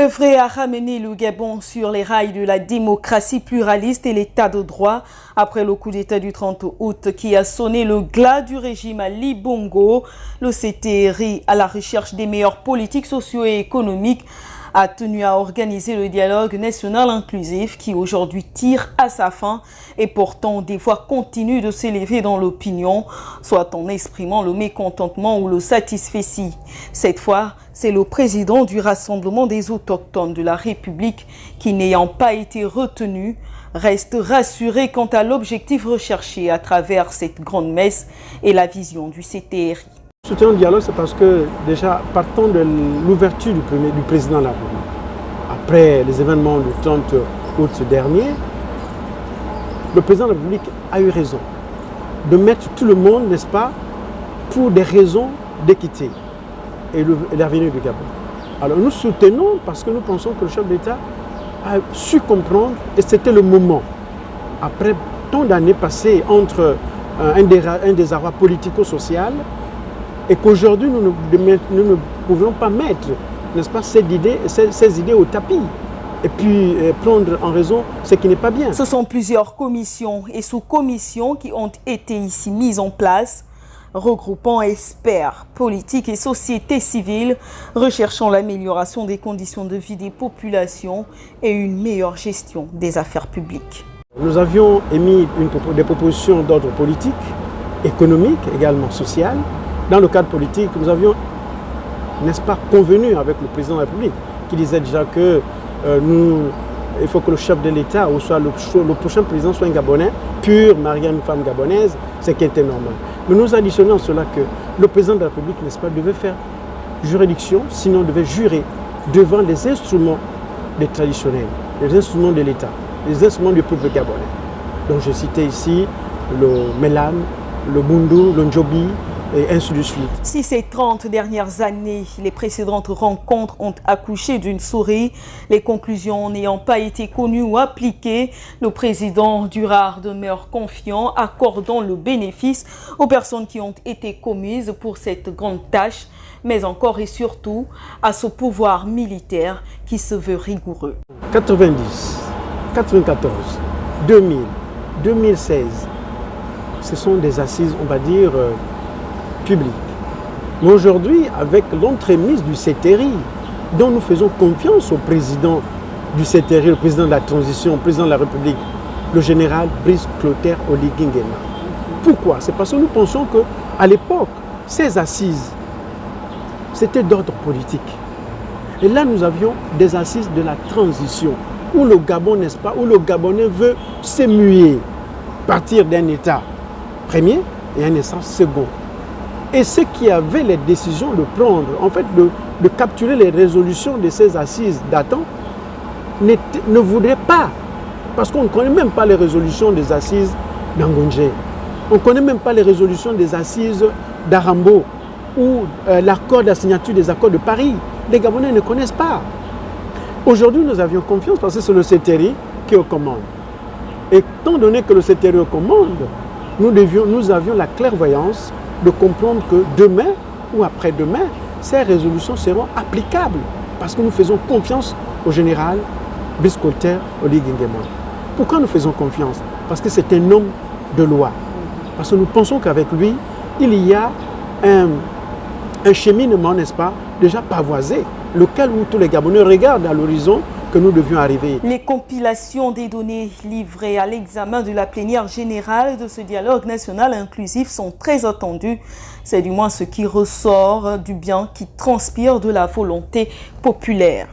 œuvrer à ramener le Gabon sur les rails de la démocratie pluraliste et l'état de droit après le coup d'État du 30 août qui a sonné le glas du régime Ali Bongo. Le CTRI, à la recherche des meilleures politiques socio-économiques, a tenu à organiser le dialogue national inclusif qui aujourd'hui tire à sa fin et pourtant des voix continuent de s'élever dans l'opinion, soit en exprimant le mécontentement ou le satisfecit. Cette fois, c'est le président du Rassemblement des autochtones de la République qui, n'ayant pas été retenu, reste rassuré quant à l'objectif recherché à travers cette grande messe et la vision du CTRI. Soutenir le dialogue, c'est parce que déjà, partant de l'ouverture du président de la République, après les événements du 30 août dernier, le président de la République a eu raison de mettre tout le monde, n'est-ce pas, pour des raisons d'équité et l'avenir du Gabon. Alors nous soutenons parce que nous pensons que le chef d'État a su comprendre et c'était le moment, après tant d'années passées entre un désarroi politico-social, et qu'aujourd'hui, nous ne pouvons pas mettre, n'est-ce pas, ces idées au tapis et puis prendre en raison ce qui n'est pas bien. Ce sont plusieurs commissions et sous-commissions qui ont été ici mises en place, regroupant experts, politiques et sociétés civiles, recherchant l'amélioration des conditions de vie des populations et une meilleure gestion des affaires publiques. Nous avions émis des propositions d'ordre politique, économique, également social. Dans le cadre politique, nous avions, n'est-ce pas, convenu avec le président de la République, qui disait déjà que il faut que le chef de l'État, ou soit le prochain président, soit un Gabonais, pur, marié à une femme gabonaise, ce qui était normal. Mais nous additionnons à cela que le président de la République, n'est-ce pas, devait faire juridiction, sinon devait jurer devant les instruments des traditionnels, les instruments de l'État, les instruments du peuple gabonais. Donc je citais ici le Mélan, le Bundu, le Ndjobi, et ainsi de suite. Si ces 30 dernières années, les précédentes rencontres ont accouché d'une souris, les conclusions n'ayant pas été connues ou appliquées, le président Durard demeure confiant, accordant le bénéfice aux personnes qui ont été commises pour cette grande tâche, mais encore et surtout à ce pouvoir militaire qui se veut rigoureux. 90, 94, 2000, 2016, ce sont des assises, on va dire, public. Mais aujourd'hui, avec l'entremise du CTRI, dont nous faisons confiance au président du CTRI, le président de la transition, le président de la République, le général Brice Clotaire Oligui Nguema. Pourquoi? C'est parce que nous pensons qu'à l'époque, ces assises, c'était d'ordre politique. Et là, nous avions des assises de la transition, où le Gabon, n'est-ce pas, où le Gabonais veut s'émuer, partir d'un État premier et un État second. Et ceux qui avaient les décisions de prendre, en fait, de capturer les résolutions de ces assises datant, ne voudraient pas. Parce qu'on ne connaît même pas les résolutions des assises d'Angonje. On ne connaît même pas les résolutions des assises d'Arambo ou l'accord de la signature des accords de Paris. Les Gabonais ne connaissent pas. Aujourd'hui, nous avions confiance parce que c'est le CTRI qui est aux commandes. Et étant donné que le CTRI est aux commandes, nous avions la clairvoyance de comprendre que demain ou après-demain, ces résolutions seront applicables parce que nous faisons confiance au général Brice Clotaire Oligui Nguema. Pourquoi nous faisons confiance? Parce que c'est un homme de loi. Parce que nous pensons qu'avec lui, il y a un cheminement, n'est-ce pas, déjà pavoisé, lequel où tous les Gabonais regardent à l'horizon que nous devions arriver. Les compilations des données livrées à l'examen de la plénière générale de ce dialogue national inclusif sont très attendues. C'est du moins ce qui ressort du bien qui transpire de la volonté populaire.